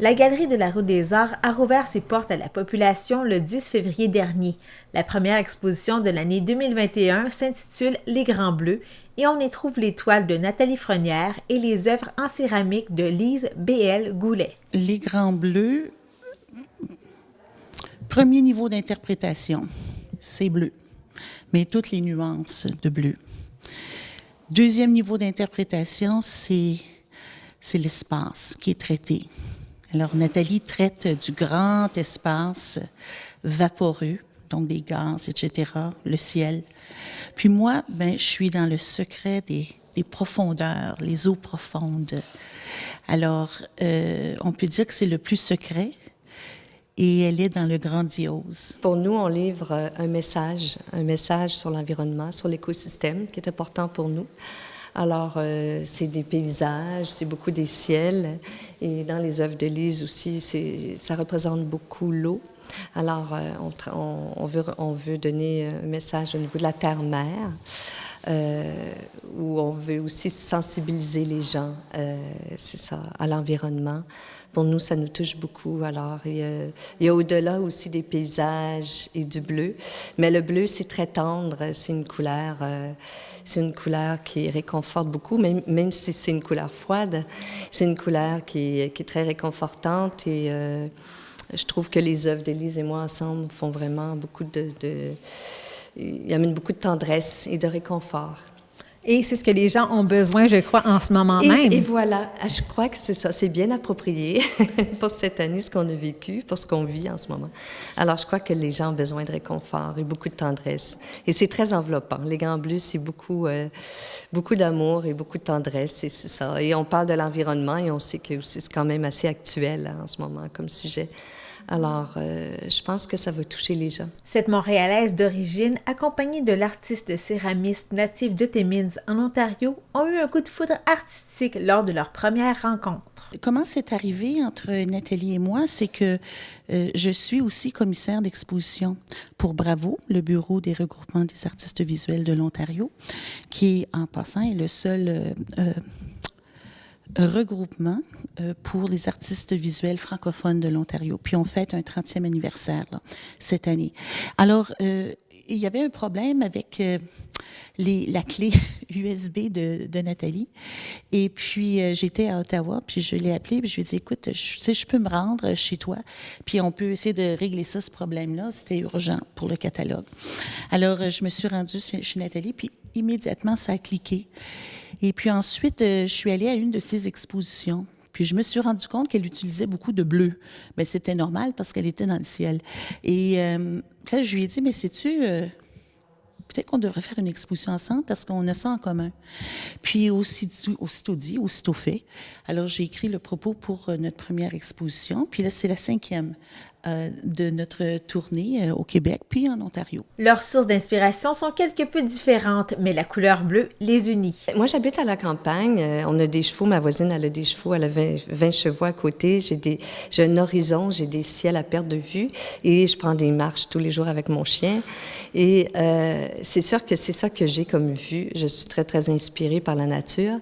La Galerie de la Rue des Arts a rouvert ses portes à la population le 10 février dernier. La première exposition de l'année 2021 s'intitule Les Grands Bleus et on y trouve les toiles de Nathalie Frenière et les œuvres en céramique de Lise B.L. Goulet. Les Grands Bleus, premier niveau d'interprétation, c'est bleu, mais toutes les nuances de bleu. Deuxième niveau d'interprétation, c'est l'espace qui est traité. Alors, Nathalie traite du grand espace vaporeux, donc des gaz, etc., le ciel. Puis moi, je suis dans le secret des profondeurs, les eaux profondes. Alors, on peut dire que c'est le plus secret et elle est dans le grandiose. Pour nous, on livre un message sur l'environnement, sur l'écosystème qui est important pour nous. Alors, c'est des paysages, c'est beaucoup des ciels. Et dans les œuvres de Lise aussi, ça représente beaucoup l'eau. Alors, on veut donner un message au niveau de la terre-mère, où on veut aussi sensibiliser les gens, c'est ça, à l'environnement. Pour nous, ça nous touche beaucoup. Alors, il y a au-delà aussi des paysages et du bleu. Mais le bleu, c'est très tendre. C'est une couleur qui réconforte beaucoup, même si c'est une couleur froide. C'est une couleur qui est très réconfortante. Et je trouve que les œuvres d'Élise et moi ensemble font vraiment beaucoup ils amènent beaucoup de tendresse et de réconfort. Et c'est ce que les gens ont besoin, je crois, en ce moment même. Et voilà, je crois que c'est ça, c'est bien approprié pour cette année, ce qu'on a vécu, pour ce qu'on vit en ce moment. Alors, je crois que les gens ont besoin de réconfort et beaucoup de tendresse. Et c'est très enveloppant. Les Grands Bleus, c'est beaucoup d'amour et beaucoup de tendresse, et c'est ça. Et on parle de l'environnement et on sait que c'est quand même assez actuel en ce moment comme sujet. Alors, je pense que ça va toucher les gens. Cette Montréalaise d'origine, accompagnée de l'artiste céramiste native de Timmins, en Ontario, ont eu un coup de foudre artistique lors de leur première rencontre. Comment c'est arrivé entre Nathalie et moi, c'est que je suis aussi commissaire d'exposition pour Bravo, le Bureau des regroupements des artistes visuels de l'Ontario, qui, en passant, est le seul regroupement pour les artistes visuels francophones de l'Ontario. Puis on fête un 30e anniversaire là, cette année. Alors, il y avait un problème avec la clé USB de Nathalie. Et puis, j'étais à Ottawa, puis je l'ai appelée, puis je lui ai dit, écoute, je peux me rendre chez toi, puis on peut essayer de régler ça, ce problème-là. C'était urgent pour le catalogue. Alors, je me suis rendue chez Nathalie, puis immédiatement, ça a cliqué. Et puis ensuite, je suis allée à une de ses expositions. Puis je me suis rendu compte qu'elle utilisait beaucoup de bleu. Bien, c'était normal parce qu'elle était dans le ciel. Et là, je lui ai dit, mais sais-tu, peut-être qu'on devrait faire une exposition ensemble parce qu'on a ça en commun. Puis aussitôt dit, aussitôt fait. Alors, j'ai écrit le propos pour notre première exposition. Puis là, c'est la 5e de notre tournée au Québec, puis en Ontario. Leurs sources d'inspiration sont quelque peu différentes, mais la couleur bleue les unit. Moi, j'habite à la campagne. On a des chevaux. Ma voisine, elle a des chevaux. Elle a 20 chevaux à côté. J'ai un horizon, j'ai des ciels à perte de vue. Et je prends des marches tous les jours avec mon chien. Et c'est sûr que c'est ça que j'ai comme vue. Je suis très, très inspirée par la nature.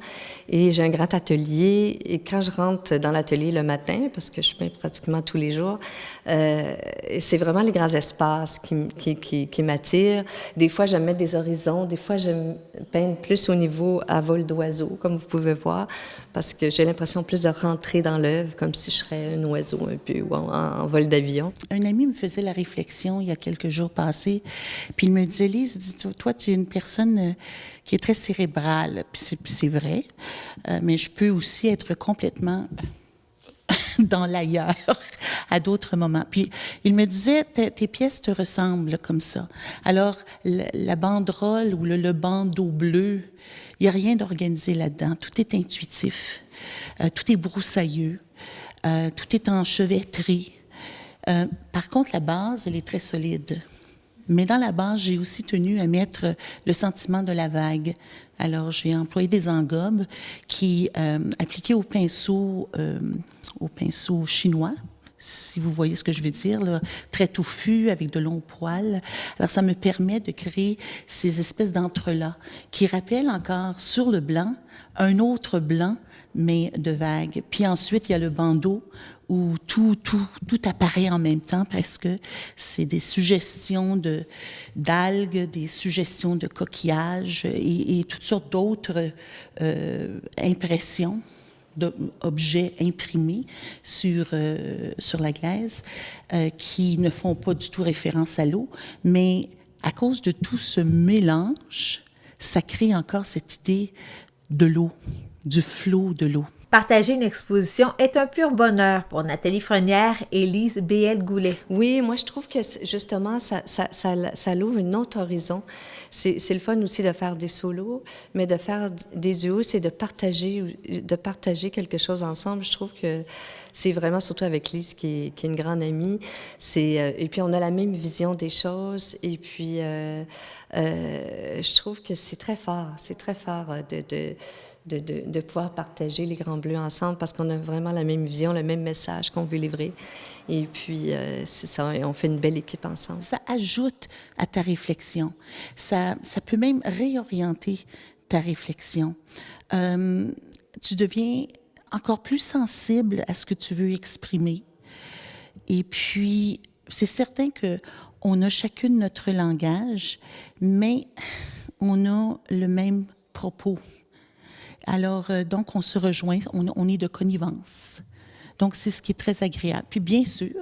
Et j'ai un grand atelier. Et quand je rentre dans l'atelier le matin, parce que je peins pratiquement tous les jours, c'est vraiment les grands espaces qui m'attirent. Des fois, j'aime mettre des horizons. Des fois, j'aime peindre plus au niveau à vol d'oiseau, comme vous pouvez voir, parce que j'ai l'impression plus de rentrer dans l'œuvre, comme si je serais un oiseau un peu, ou en vol d'avion. Un ami me faisait la réflexion il y a quelques jours passés, puis il me disait, Lise, toi, tu es une personne qui est très cérébrale. Puis c'est vrai, mais je peux aussi être complètement dans l'ailleurs, à d'autres moments. Puis, il me disait, tes pièces te ressemblent comme ça. Alors, la banderole ou le bandeau bleu, il n'y a rien d'organisé là-dedans. Tout est intuitif. Tout est broussailleux. Tout est enchevêtré. Par contre, la base, elle est très solide. Mais dans la base, j'ai aussi tenu à mettre le sentiment de la vague. Alors, j'ai employé des engobes qui, appliqués au pinceau chinois, si vous voyez ce que je veux dire, là, très touffu, avec de longs poils. Alors, ça me permet de créer ces espèces d'entrelacs qui rappellent encore sur le blanc un autre blanc, mais de vagues. Puis ensuite, il y a le bandeau où tout apparaît en même temps parce que c'est des suggestions d'algues, des suggestions de coquillages et toutes sortes d'autres impressions d'objets imprimés sur la glaise qui ne font pas du tout référence à l'eau, mais à cause de tout ce mélange, ça crée encore cette idée de l'eau, du flot de l'eau. Partager une exposition est un pur bonheur pour Nathalie Frenière et Lise B.L. Oui, moi je trouve que justement ça l'ouvre un autre horizon. C'est le fun aussi de faire des solos, mais de faire des duos, c'est de partager quelque chose ensemble. Je trouve que c'est vraiment, surtout avec Lise qui est une grande amie, et puis on a la même vision des choses, et puis je trouve que c'est très fort de pouvoir partager les Grands Bleus ensemble parce qu'on a vraiment la même vision, le même message qu'on veut livrer. Et puis, c'est ça, on fait une belle équipe ensemble. Ça ajoute à ta réflexion. Ça peut même réorienter ta réflexion. Tu deviens encore plus sensible à ce que tu veux exprimer. Et puis, c'est certain qu'on a chacune notre langage, mais on a le même propos. Alors, donc, on se rejoint, on est de connivence. Donc, c'est ce qui est très agréable. Puis, bien sûr,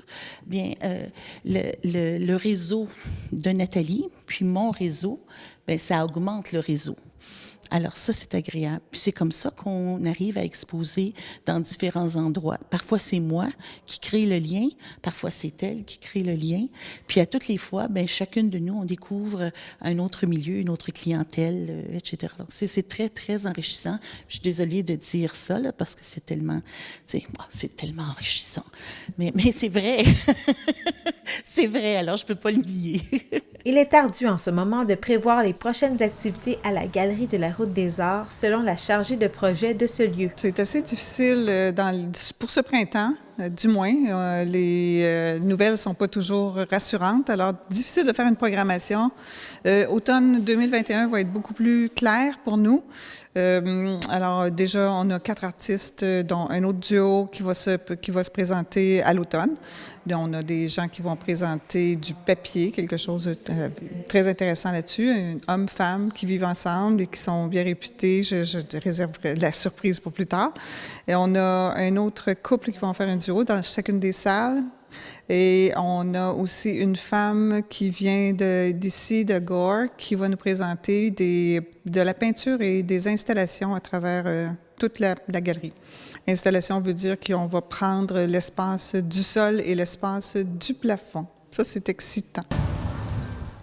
le réseau de Nathalie, puis mon réseau, bien, ça augmente le réseau. Alors ça, c'est agréable. Puis c'est comme ça qu'on arrive à exposer dans différents endroits. Parfois, c'est moi qui crée le lien. Parfois, c'est elle qui crée le lien. Puis à toutes les fois, bien, chacune de nous, on découvre un autre milieu, une autre clientèle, etc. Alors, c'est très, très enrichissant. Je suis désolée de dire ça, là, parce que c'est tellement, c'est tellement enrichissant. Mais c'est vrai. C'est vrai, alors je peux pas le nier. Il est ardu en ce moment de prévoir les prochaines activités à la Galerie de la Route des Arts, selon la chargée de projet de ce lieu. C'est assez difficile pour ce printemps, du moins. Les nouvelles ne sont pas toujours rassurantes, alors difficile de faire une programmation. Automne 2021 va être beaucoup plus clair pour nous. Alors déjà, on a 4 artistes, dont un autre duo qui va se présenter à l'automne. On a des gens qui vont présenter du papier, quelque chose de très intéressant là-dessus. Hommes-femmes qui vivent ensemble et qui sont bien réputés. Je réserverai la surprise pour plus tard. Et on a un autre couple qui vont faire un duo dans chacune des salles. Et on a aussi une femme qui vient d'ici, de Gore, qui va nous présenter de la peinture et des installations à travers toute la galerie. Installation veut dire qu'on va prendre l'espace du sol et l'espace du plafond. Ça, c'est excitant.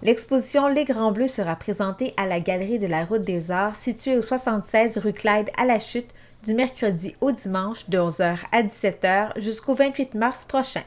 L'exposition Les Grands Bleus sera présentée à la Galerie de la Route des Arts, située au 76 rue Clyde à La Chute, du mercredi au dimanche de 11h à 17h jusqu'au 28 mars prochain.